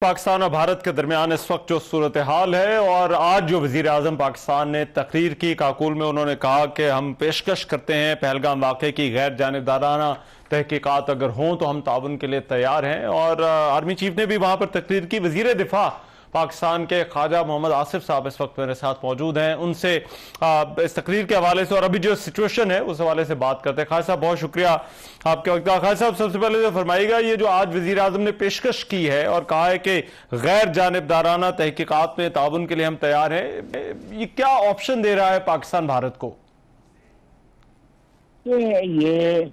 पाकिस्तान और भारत के दरमियान इस वक्त जो सूरत हाल है, और आज जो वजीर आजम पाकिस्तान ने तकरीर की काकुल में उन्होंने कहा कि हम पेशकश करते हैं पहलगाम वाक़े की गैर जानिबदाराना तहकीकात अगर हों तो हम ताउन के लिए तैयार हैं। और आर्मी चीफ ने भी वहां पर तकरीर की। वजीर दिफा पाकिस्तान के ख्वाजा मोहम्मद आसिफ साहब इस वक्त मेरे साथ मौजूद हैं, उनसे इस तकरीर के हवाले से और अभी जो सिचुएशन है उस हवाले से बात करते हैं। ख्वाजा साहब बहुत शुक्रिया आपके वक्त का। ख्वाजा साहब सबसे पहले तो फरमाइएगा, ये जो आज वजीर आजम ने पेशकश की है और कहा है कि गैर जानिबदाराना तहकीकात में ताउन के लिए हम तैयार हैं, ये क्या ऑप्शन दे रहा है पाकिस्तान भारत को? ये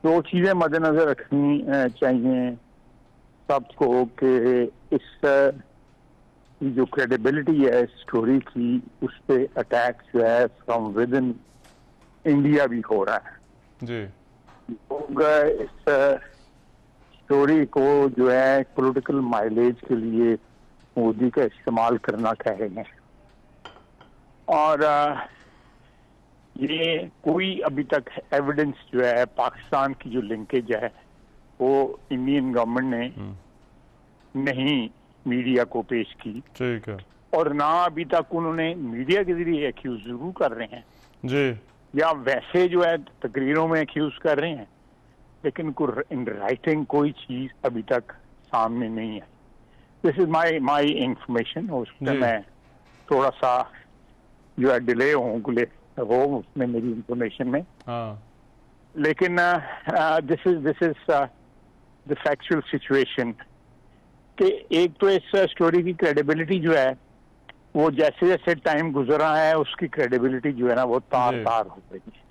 दो चीजें मद्देनजर रखनी चाहिए सबको कि इस जो क्रेडिबिलिटी है स्टोरी की, उस पे अटैक जो है फ्रॉम विद इन इंडिया भी हो रहा है जी। लोग इस स्टोरी को जो है पॉलिटिकल माइलेज के लिए मोदी का इस्तेमाल करना कह रहे हैं। और ये कोई अभी तक एविडेंस जो है पाकिस्तान की जो लिंकेज है वो इंडियन गवर्नमेंट ने नहीं मीडिया को पेश की। ठीक है। और ना अभी तक उन्होंने मीडिया के जरिए एक्यूज जरूर कर रहे हैं जी, या वैसे जो है तकरीरों में एक्यूज कर रहे हैं, लेकिन इन राइटिंग कोई चीज अभी तक सामने नहीं आई। This is my information. उसमें मैं थोड़ा सा जो है डिले हो उसमें मेरी इंफॉर्मेशन में। लेकिन this is the factual situation कि एक तो इस स्टोरी की क्रेडिबिलिटी जो है वो जैसे जैसे टाइम गुजर रहा है उसकी क्रेडिबिलिटी जो है ना वो तार हो गई है।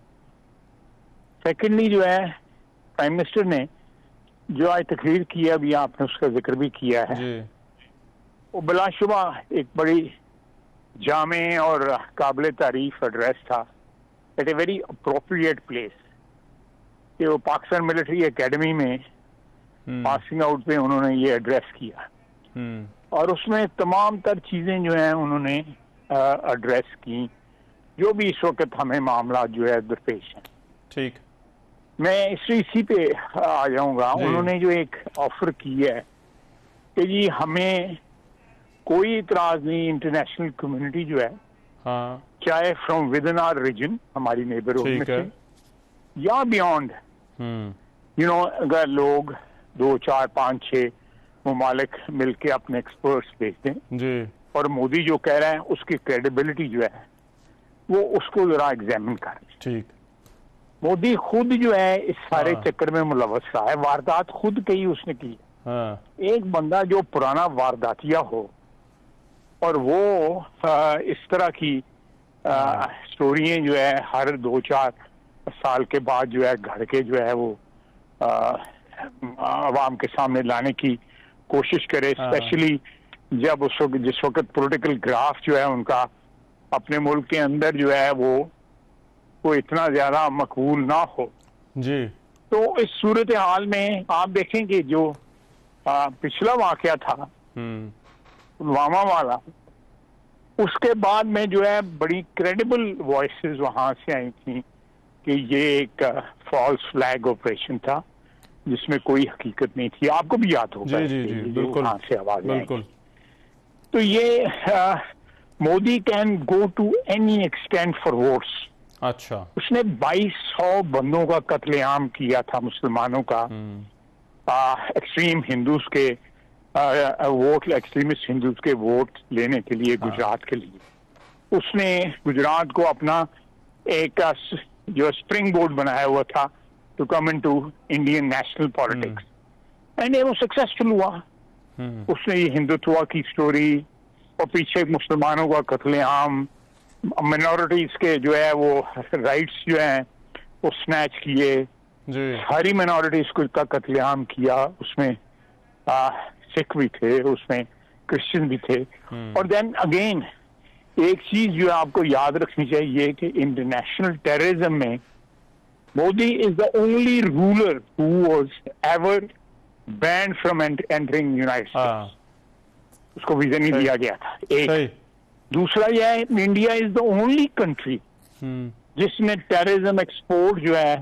सेकेंडली जो है प्राइम मिनिस्टर ने जो आज तकरीर की है, अभी आपने उसका जिक्र भी किया है, वो बिलाशुबा एक बड़ी जामे और काबिल तारीफ एड्रेस था at a very appropriate place कि वो पाकिस्तान मिलिट्री एकेडमी में पासिंग आउट पे उन्होंने ये एड्रेस किया और उसमें तमाम तर चीजें जो हैं उन्होंने एड्रेस की जो भी इस वक्त हमें मामला जो है दरपेश है। ठीक, मैं इसी पे आ जाऊंगा। उन्होंने जो एक ऑफर की है कि जी हमें कोई इतराज नहीं, इंटरनेशनल कम्युनिटी जो है चाहे from within our region हमारी नेबरहुड में से या बियॉन्ड, अगर लोग 2, 4, 5, 6 ममालिक मिलके अपने एक्सपर्ट्स भेज दें जी, और मोदी जो कह रहा है उसकी क्रेडिबिलिटी जो है वो उसको जरा एग्जामिन करें। ठीक, मोदी खुद जो है इस सारे चक्कर में मुलव्वस रहा है, वारदात खुद कही उसने की। एक बंदा जो पुराना वारदातिया हो और वो इस तरह की स्टोरियां जो है हर 2-4 साल के बाद जो है घड़ के जो है वो आवाम के सामने लाने की कोशिश करे, स्पेशली जब जिस वक्त पॉलिटिकल ग्राफ जो है उनका अपने मुल्क के अंदर जो है वो इतना ज्यादा मकबूल ना हो जी। तो इस सूरत हाल में आप देखेंगे जो पिछला वाकया था पुलवामा वाला, उसके बाद में जो है बड़ी क्रेडिबल वॉइसेस वहां से आई थी कि ये एक फॉल्स फ्लैग ऑपरेशन था जिसमें कोई हकीकत नहीं थी। आपको भी याद होगा जी, बिल्कुल से आवाज बिल्कुल। तो ये Modi can go to any extent for votes. अच्छा, उसने 2200 बंदों का कत्लेआम किया था मुसलमानों का, एक्सट्रीम हिंदूज के वोट, एक्सट्रीमिस्ट हिंदूज के वोट लेने के लिए गुजरात के लिए। उसने गुजरात को अपना एक जो स्प्रिंग बोर्ड बनाया हुआ था to come in to Indian national politics, and वो सक्सेसफुल हुआ। उसने ये हिंदुत्व की स्टोरी और पीछे मुसलमानों का कत्लेआम, मिनॉरिटीज के जो है वो राइट्स जो हैं वो स्नैच किए, सारी मिनॉरिटीज का कत्लेआम किया। उसमें सिख भी थे, उसमें क्रिश्चियन भी थे। और देन अगेन एक चीज जो आपको याद रखनी चाहिए कि इंटरनेशनल टेररिज्म में Modi is the only ruler who was ever banned from entering United states. उसको वीजा नहीं दिया गया था। एक दूसरा यह है, India is the only country जिसने टेररिज्म एक्सपोर्ट जो है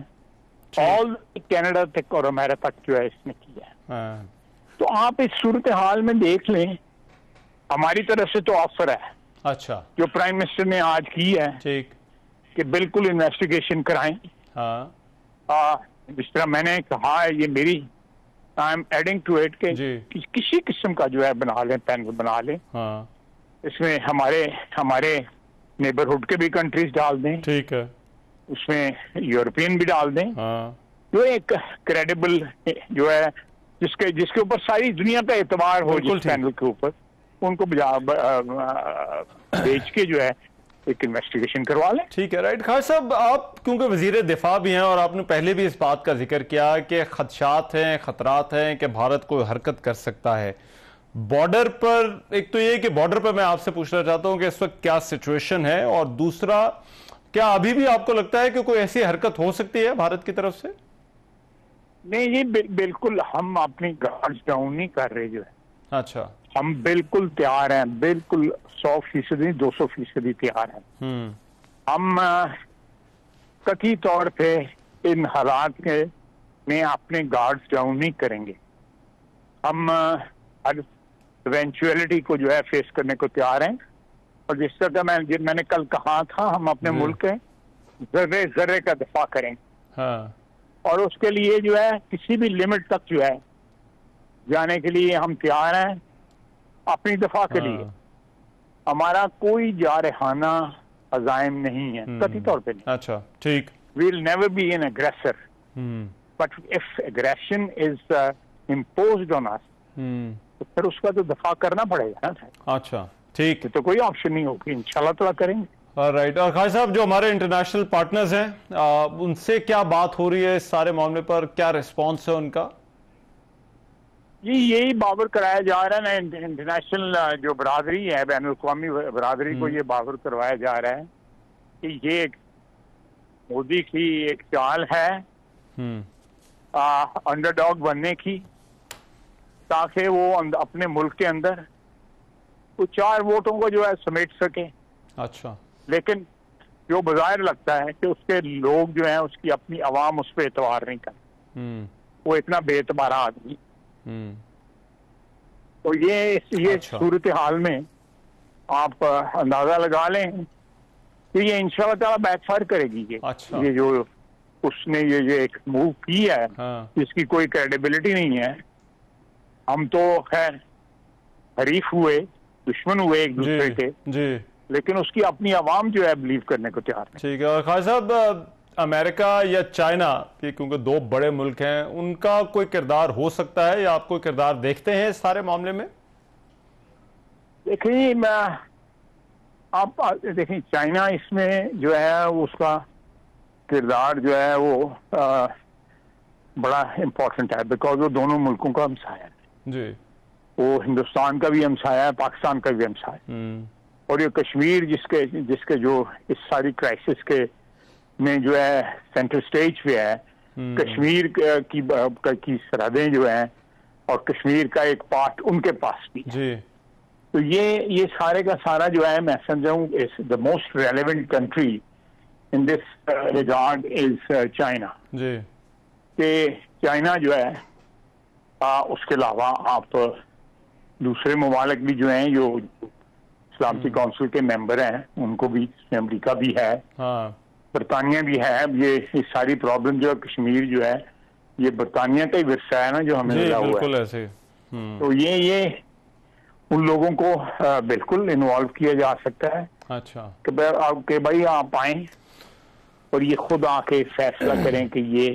ऑल कनाडा तक और अमेरिका तक जो है इसने किया है। तो आप इस सूरत हाल में देख लें, हमारी तरफ से तो ऑफर है अच्छा जो प्राइम मिनिस्टर ने आज की है ठीक। कि बिल्कुल इन्वेस्टिगेशन कराएं। हाँ जिस तरह मैंने कहा है, ये मेरी I am adding to it कि किसी किस्म का जो है बना लें, पैनल बना लें। हाँ इसमें हमारे नेबरहुड के भी कंट्रीज डाल दें, ठीक है, उसमें यूरोपियन भी डाल दें। हाँ जो एक क्रेडिबल जो है जिसके ऊपर सारी दुनिया का एतबार हो, जिस पैनल के ऊपर, उनको बेच के जो है एक इन्वेस्टिगेशन करवा लें। ठीक है, राइट। खान साहब, आप क्योंकि वजीर दिफा भी हैं और आपने पहले भी इस बात का जिक्र किया कि खदशात हैं, खतरात हैं कि भारत कोई हरकत कर सकता है बॉर्डर पर। एक तो ये कि बॉर्डर पर मैं आपसे पूछना चाहता हूं कि इस वक्त क्या सिचुएशन है, और दूसरा, क्या अभी भी आपको लगता है कि कोई ऐसी हरकत हो सकती है भारत की तरफ से? नहीं, ये बिल्कुल हम अपनी गार्ड्स डाउन नहीं कर रहे जो है। अच्छा, हम बिल्कुल तैयार हैं, बिल्कुल 100%, 200% तैयार हैं। हम कथी तौर पे इन हालात के में अपने गार्ड्स डाउन नहीं करेंगे। हम हर इवेंचुअलिटी को जो है फेस करने को तैयार हैं, और जिस तरह मैंने कल कहा था, हम अपने मुल्क के जर्रे जर्रे का दफा करेंगे। हाँ। और उसके लिए जो है किसी भी लिमिट तक जो है जाने के लिए हम तैयार हैं अपनी दफा के लिए। हमारा कोई जारहाना अज़ाइम नहीं है, कथी तौर पे नहीं। अच्छा, ठीक। We'll never be an aggressor, but if aggression is imposed on us, तो फिर उसका तो दफा करना पड़ेगा ना। अच्छा, ठीक। तो कोई ऑप्शन नहीं होगी, इंशाल्लाह ताला करेंगे। राइट। और खान साहब, जो हमारे इंटरनेशनल पार्टनर्स हैं, उनसे क्या बात हो रही है इस सारे मामले पर? क्या रिस्पॉन्स है उनका? यही बावर कराया जा रहा है ना, इंटरनेशनल जो बरादरी है, बैन अवी बरादरी को ये बावर करवाया जा रहा है कि ये एक मोदी की एक चाल है अंडरडॉग बनने की, ताकि वो अपने मुल्क के अंदर वो 4 वोटों को जो है समेट सके। अच्छा। लेकिन जो बाहर लगता है कि उसके लोग जो हैं, उसकी अपनी आवाम उस पर एतबार नहीं करती, वो इतना बेतबारा आदमी। तो ये अच्छा। सूरत हाल में आप अंदाजा लगा लें कि ये इंशाल्लाह ताला बैकफायर करेगी। अच्छा। ये जो उसने ये एक मूव की है, हाँ। जिसकी कोई क्रेडिबिलिटी नहीं है। हम तो खैर हरीफ हुए, दुश्मन हुए एक दूसरे के जी, लेकिन उसकी अपनी आवाम जो है बिलीव करने को तैयार है। ठीक है। और खान साहब, अमेरिका या चाइना, ये क्योंकि 2 बड़े मुल्क हैं, उनका कोई किरदार हो सकता है या आप कोई किरदार देखते हैं इस सारे मामले में? देखिए, आप देखिए, चाइना इसमें जो है उसका किरदार जो है वो बड़ा इम्पोर्टेंट है, बिकॉज वो दोनों मुल्कों का हमसाया है जी। वो हिंदुस्तान का भी हमसाया है, पाकिस्तान का भी हमसाया है। और ये कश्मीर जिसके जो इस सारी क्राइसिस के में जो है सेंट्रल स्टेज पे है, कश्मीर की सरहदें जो है और कश्मीर का एक पार्ट उनके पास भी जी। तो ये सारे का सारा जो है, मैं समझाऊं, is the most relevant country in this regard is China. जी। कि चाइना जो है उसके अलावा आप दूसरे ममालिक भी जो हैं, जो सलामती काउंसिल के मेंबर हैं, उनको भी, अमेरिका भी है, हाँ। बरतानिया भी है। ये सारी प्रॉब्लम जो है, कश्मीर जो है, ये बरतानिया का ही विरसा है ना जो हमें मिला हुआ है। ऐसे। तो ये उन लोगों को बिल्कुल इन्वॉल्व किया जा सकता है। अच्छा। कि भाई आप आए और ये खुद आके फैसला करें कि ये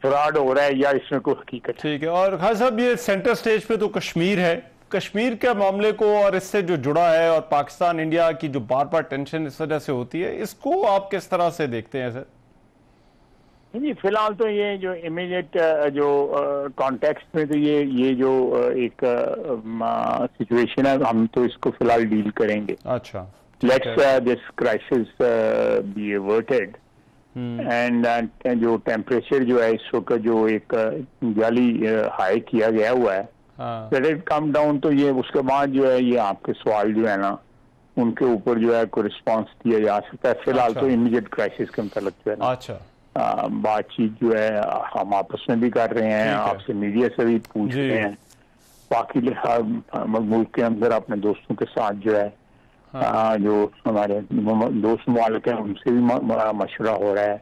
फ्रॉड हो रहा है या इसमें कोई हकीकत। ठीक है। और खान साहब, ये सेंटर स्टेज पे तो कश्मीर है, कश्मीर के मामले को और इससे जो जुड़ा है, और पाकिस्तान इंडिया की जो बार बार टेंशन इस वजह से होती है, इसको आप किस तरह से देखते हैं सर? जी, फिलहाल तो ये जो इमीडिएट जो कॉन्टेक्स्ट में तो ये जो एक सिचुएशन है, हम तो इसको फिलहाल डील करेंगे। अच्छा। Let's this crisis be averted, and जो टेम्परेचर जो है इस वक्त जो एक जाली हाई किया गया हुआ है, लेट इट कम डाउन। तो ये उसके बाद जो है ये आपके सवाल जो है ना, उनके ऊपर जो है कोई रिस्पांस दिया जा सकता है। फिलहाल तो इमीडिएट क्राइसिस के मतलब जो है ना, अच्छा, बातचीत जो है हम आपस में भी कर रहे हैं, आपसे मीडिया से भी पूछ रहे हैं बाकी मुल्क के अंदर अपने दोस्तों के साथ जो है जो हमारे दोस्त मुमालिक हैं उनसे भी मशवरा हो रहा है।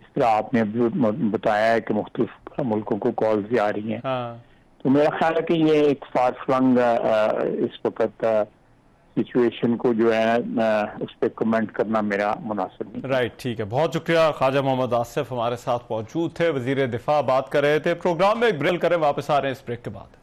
इस तरह आपने अभी बताया है कि मुख्तलिफ मुल्कों को कॉल्स आ रही हैं। तो मेरा ख्याल है कि ये एक फार फ्लंग इस वक्त सिचुएशन को जो है उस पर कमेंट करना मेरा मुनासिब नहीं। राइट, ठीक है, बहुत शुक्रिया। ख्वाजा मोहम्मद आसिफ हमारे साथ मौजूद थे, वजीर दिफा बात कर रहे थे। प्रोग्राम में एक ब्रेक करें, वापस आ रहे हैं इस ब्रेक के बाद।